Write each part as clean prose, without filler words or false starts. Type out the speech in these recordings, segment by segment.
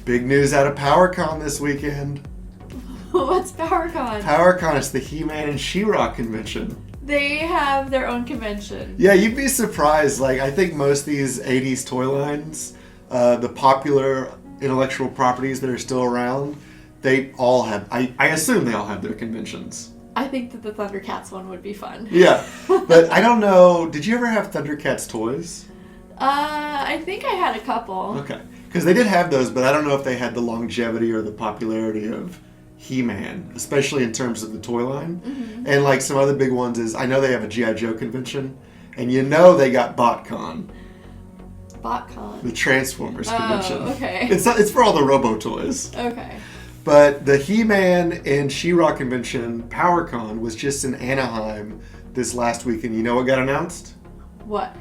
Big news out of PowerCon this weekend. What's PowerCon? PowerCon is the He-Man and She-Ra convention. They have their own convention. Yeah, you'd be surprised. Like, I think most of these 80s toy lines, the popular intellectual properties that are still around, they all have, I assume they all have their conventions. I think that the Thundercats one would be fun. Yeah, but I don't know, did you ever have Thundercats toys? I think I had a couple. Okay, because they did have those, but I don't know if they had the longevity or the popularity of He-Man, especially in terms of the toy line. Mm-hmm. And like some other big ones is, I know they have a G.I. Joe convention, and you know they got BotCon. BotCon? The Transformers convention. Oh, okay. It's for all the Robo toys. Okay. But the He-Man and She-Ra convention, PowerCon, was just in Anaheim this last weekend. You know what got announced? What?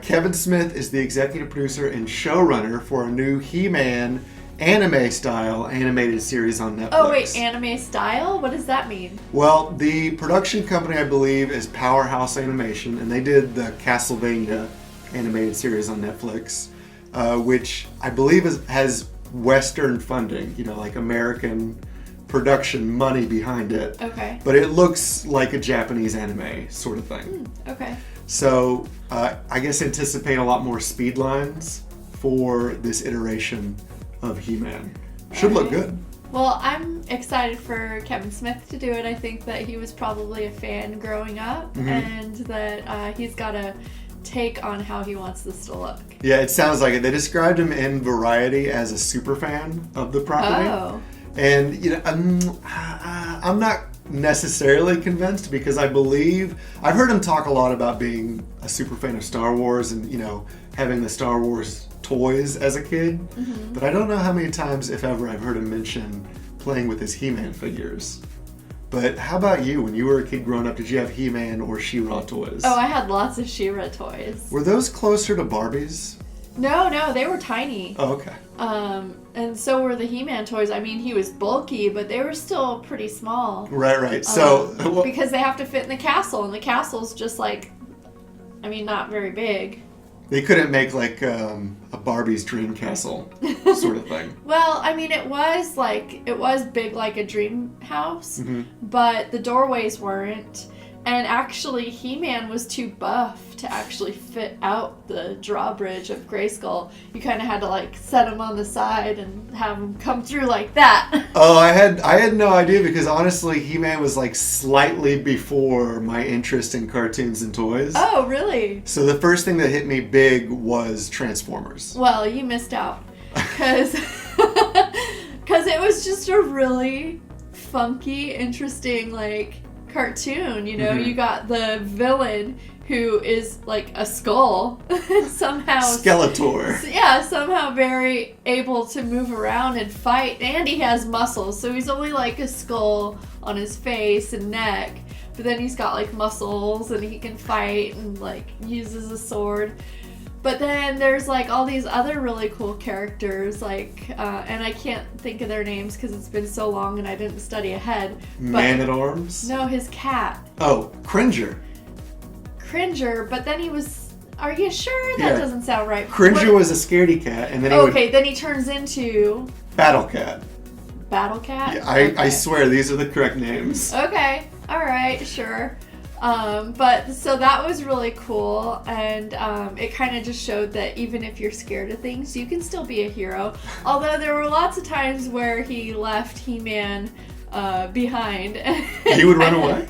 Kevin Smith is the executive producer and showrunner for a new He-Man anime-style animated series on Netflix. Oh, wait, anime style? What does that mean? Well, the production company, I believe, is Powerhouse Animation, and they did the Castlevania animated series on Netflix, which I believe has Western funding, like American production money behind it. Okay. But it looks like a Japanese anime sort of thing. Okay. So I guess anticipate a lot more speed lines for this iteration of He-Man. Should look good. Well, I'm excited for Kevin Smith to do it. I think that he was probably a fan growing up, and that he's got a take on how he wants this to look. Yeah, it sounds like it. They described him in Variety as a super fan of the property. Oh. And, I'm not necessarily convinced because I've heard him talk a lot about being a super fan of Star Wars and, having the Star Wars toys as a kid. But I don't know how many times, if ever, I've heard him mention playing with his He-Man figures. But how about you? When you were a kid growing up, did you have He-Man or She-Ra toys? Oh, I had lots of She-Ra toys. Were those closer to Barbies? No, they were tiny. Oh, okay. And so were the He-Man toys. I mean, he was bulky, but they were still pretty small. Right. So because they have to fit in the castle, and the castle's just not very big. They couldn't make like a Barbie's dream castle sort of thing. Well, I mean, it was big like a dream house, but the doorways weren't. And actually, He-Man was too buff to actually fit out the drawbridge of Grayskull. You kind of had to set him on the side and have him come through like that. Oh, I had no idea because honestly, He-Man was slightly before my interest in cartoons and toys. Oh, really? So the first thing that hit me big was Transformers. Well, you missed out because it was just a really funky, interesting cartoon. You got the villain who is a skull somehow Skeletor. Yeah, somehow very able to move around and fight, and he has muscles, so he's only a skull on his face and neck, but then he's got muscles and he can fight and uses a sword. But then there's all these other really cool characters, and I can't think of their names because it's been so long and I didn't study ahead. Man-at-Arms? No, his cat. Oh, Cringer. Cringer, but then he was... Are you sure? That doesn't sound right. Cringer was a scaredy cat, and then then he turns into... Battle Cat. Battle Cat? Yeah, I swear these are the correct names. Okay, alright, sure. But so that was really cool, and it kind of just showed that even if you're scared of things, you can still be a hero. Although there were lots of times where he left He-Man behind. He would run away?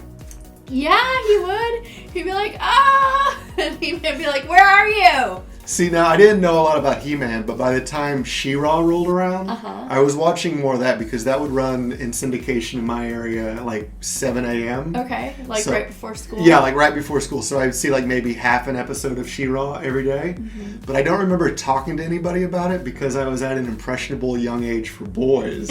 Yeah, he would. He'd be like, ah! And He-Man be like, where are you? See, now, I didn't know a lot about He-Man, but by the time She-Ra rolled around, I was watching more of that because that would run in syndication in my area at 7 a.m. Okay, right before school? Yeah, right before school. So I would see maybe half an episode of She-Ra every day. But I don't remember talking to anybody about it because I was at an impressionable young age for boys.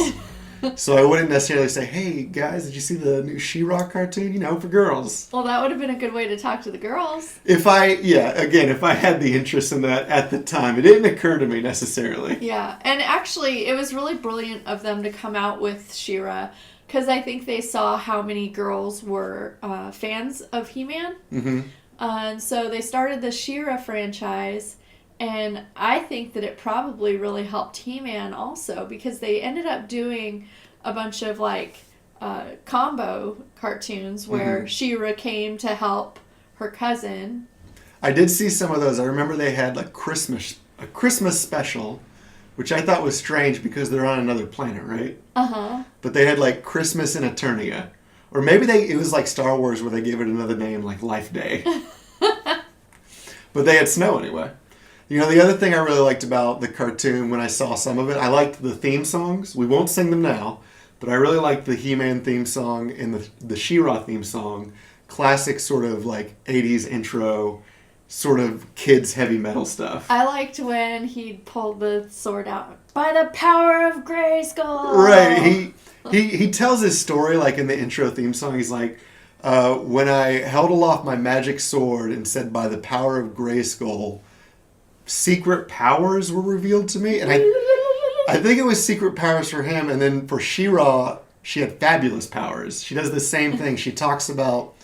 So I wouldn't necessarily say, hey, guys, did you see the new She-Ra cartoon? For girls. Well, that would have been a good way to talk to the girls. If I had the interest in that at the time, it didn't occur to me necessarily. Yeah, and actually, it was really brilliant of them to come out with She-Ra, because I think they saw how many girls were fans of He-Man. And so they started the She-Ra franchise, And I think that it probably really helped He-Man also, because they ended up doing a bunch of like combo cartoons where She-Ra came to help her cousin. I did see some of those. I remember they had like a Christmas special, which I thought was strange because they're on another planet, right? Uh-huh. But they had like Christmas in Eternia. Or maybe it was like Star Wars where they gave it another name, like Life Day. But they had snow anyway. You know, the other thing I really liked about the cartoon when I saw some of it, I liked the theme songs. We won't sing them now, but I really liked the He-Man theme song and the She-Ra theme song. Classic sort of like 80s intro, sort of kids heavy metal stuff. I liked when he pulled the sword out. By the power of Grayskull! Right. He tells his story like in the intro theme song. He's like, when I held aloft my magic sword and said, by the power of Grayskull, secret powers were revealed to me. And I think it was secret powers for him. And then for She-Ra, she had fabulous powers. She does the same thing. She talks about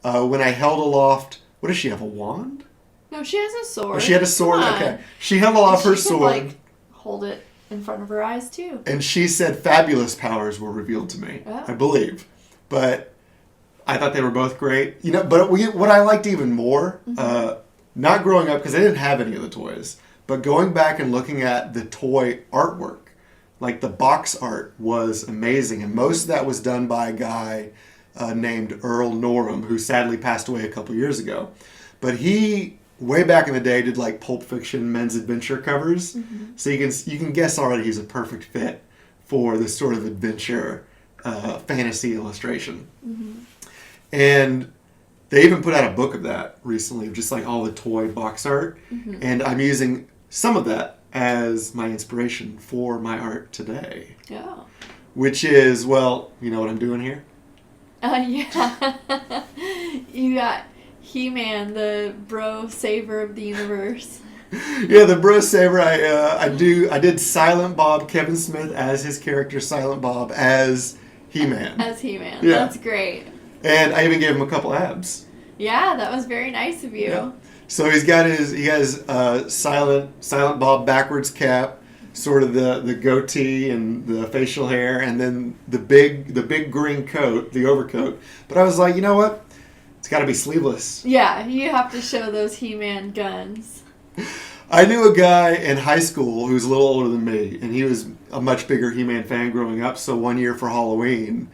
when I held aloft, what does she have, a wand? No, she has a sword. Oh, she had a sword? Come on. Okay. She held aloft her She could, sword. like, hold it in front of her eyes, too. And she said fabulous powers were revealed to me, Oh. I believe. But I thought they were both great. You know, but what I liked even more, not growing up, because I didn't have any of the toys, but going back and looking at the toy artwork, like the box art was amazing. And most of that was done by a guy named Earl Norham, who sadly passed away a couple years ago. But he, way back in the day, did like Pulp Fiction men's adventure covers. So you can guess already he's a perfect fit for this sort of adventure fantasy illustration. And they even put out a book of that recently, just like all the toy box art. And I'm using some of that as my inspiration for my art today. Yeah. Which is, well, you know what I'm doing here? Yeah. You got He-Man, the bro saver of the universe. Yeah, the Bro Saver. I did Silent Bob, Kevin Smith as his character Silent Bob as He-Man. As He-Man. Yeah. That's great. And I even gave him a couple abs. Yeah, that was very nice of you. Yeah. So he has Silent Bob backwards cap, sort of the goatee and the facial hair, and then the big green coat, the overcoat. But I was like, you know what? It's got to be sleeveless. Yeah, you have to show those He-Man guns. I knew a guy in high school who was a little older than me, and he was a much bigger He-Man fan growing up. So one year for Halloween,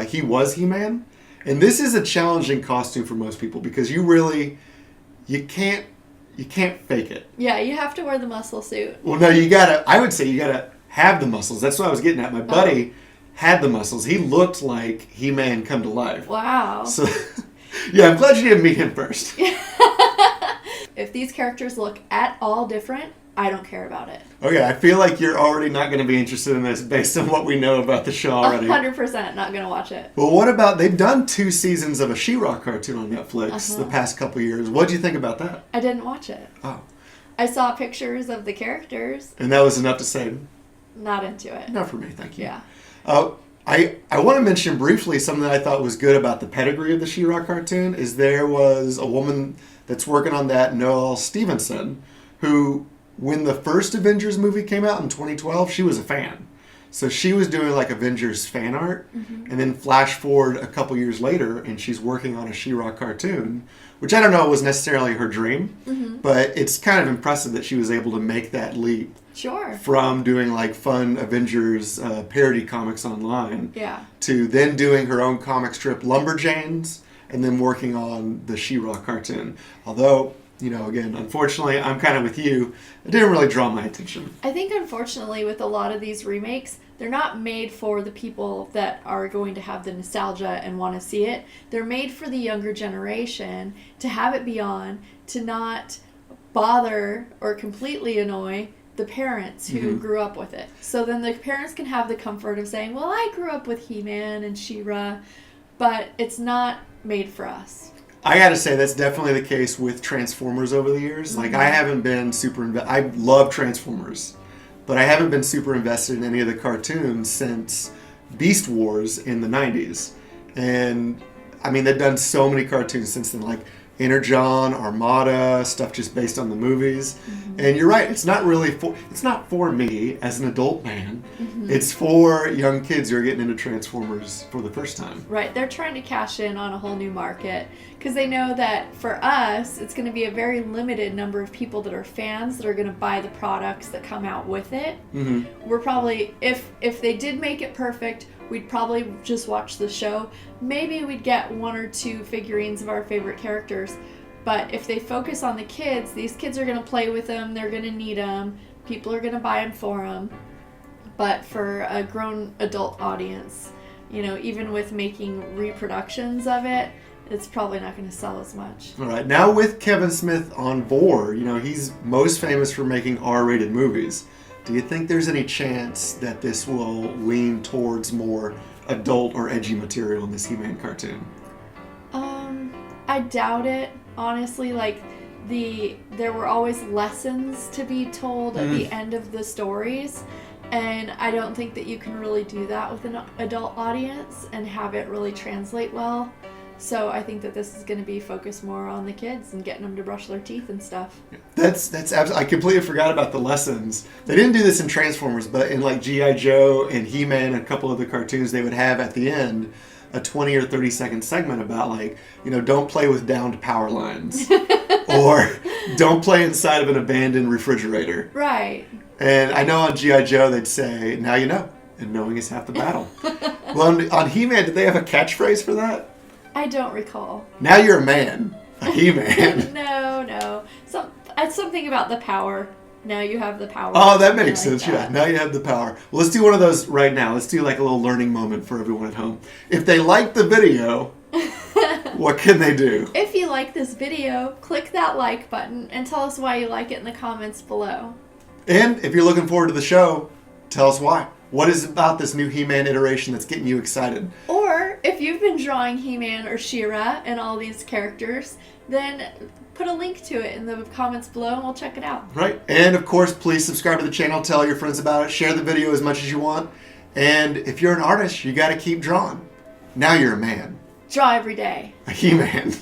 he was He-Man. And this is a challenging costume for most people because you can't fake it. Yeah, you have to wear the muscle suit. Well, no, I would say you gotta have the muscles. That's what I was getting at. My buddy had the muscles. He looked like He-Man come to life. Wow. So, yeah, I'm glad you didn't meet him first. If these characters look at all different, I don't care about it. Okay, I feel like you're already not going to be interested in this based on what we know about the show already. 100% not going to watch it. Well, what about, they've done 2 seasons of a She-Ra cartoon on Netflix the past couple years. What do you think about that? I didn't watch it. Oh. I saw pictures of the characters. And that was enough to say, Not into it. not for me, thank you. Yeah. I want to mention briefly something that I thought was good about the pedigree of the She-Ra cartoon is there was a woman that's working on that, Noelle Stevenson, who, when the first Avengers movie came out in 2012, she was a fan. So she was doing like Avengers fan art, and then flash forward a couple years later, and she's working on a She-Ra cartoon, which I don't know was necessarily her dream, but it's kind of impressive that she was able to make that leap Sure. from doing like fun Avengers parody comics online Yeah. to then doing her own comic strip Lumberjanes and then working on the She-Ra cartoon. Although, you know, again, unfortunately, I'm kind of with you. It didn't really draw my attention. I think, unfortunately, with a lot of these remakes, they're not made for the people that are going to have the nostalgia and want to see it. They're made for the younger generation to have it be on, to not bother or completely annoy the parents who grew up with it. So then the parents can have the comfort of saying, well, I grew up with He-Man and She-Ra, but it's not made for us. I gotta say, that's definitely the case with Transformers over the years. Like, I haven't been I love Transformers, but I haven't been super invested in any of the cartoons since Beast Wars in the 90s. And, I mean, they've done so many cartoons since then. Like, Energon, Armada, stuff just based on the movies. And you're right, it's not for me as an adult man. It's for young kids who are getting into Transformers for the first time. Right, they're trying to cash in on a whole new market because they know that for us, it's going to be a very limited number of people that are fans that are going to buy the products that come out with it. We're probably, if they did make it perfect, we'd probably just watch the show. Maybe we'd get 1 or 2 figurines of our favorite characters. But if they focus on the kids, these kids are going to play with them, they're going to need them, people are going to buy them for them. But for a grown adult audience, you know, even with making reproductions of it, it's probably not going to sell as much. All right, now with Kevin Smith on board, you know, he's most famous for making R-rated movies. Do you think there's any chance that this will lean towards more adult or edgy material in this He-Man cartoon? I doubt it. Honestly, like, there were always lessons to be told at the end of the stories, and I don't think that you can really do that with an adult audience and have it really translate well. So I think that this is going to be focused more on the kids and getting them to brush their teeth and stuff. That's absolutely. I completely forgot about the lessons. They didn't do this in Transformers, but in like G.I. Joe and He-Man and a couple of the cartoons, they would have at the end a 20 or 30 second segment about, like, you know, don't play with downed power lines or don't play inside of an abandoned refrigerator. Right. And I know on G.I. Joe they'd say, now you know, and knowing is half the battle. Well, on He-Man, did they have a catchphrase for that? I don't recall. Now you're a man. A He-Man. No. It's something about the power. Now you have the power. Oh, that makes sense. That. Yeah, now you have the power. Well, let's do one of those right now. Let's do like a little learning moment for everyone at home. If they like the video, what can they do? If you like this video, click that like button and tell us why you like it in the comments below. And if you're looking forward to the show, tell us why. What is it about this new He-Man iteration that's getting you excited? Or if you've been drawing He-Man or She-Ra and all these characters, then put a link to it in the comments below and we'll check it out. Right. And of course, please subscribe to the channel, tell your friends about it, share the video as much as you want. And if you're an artist, you got to keep drawing. Now you're a man. Draw every day. A He-Man.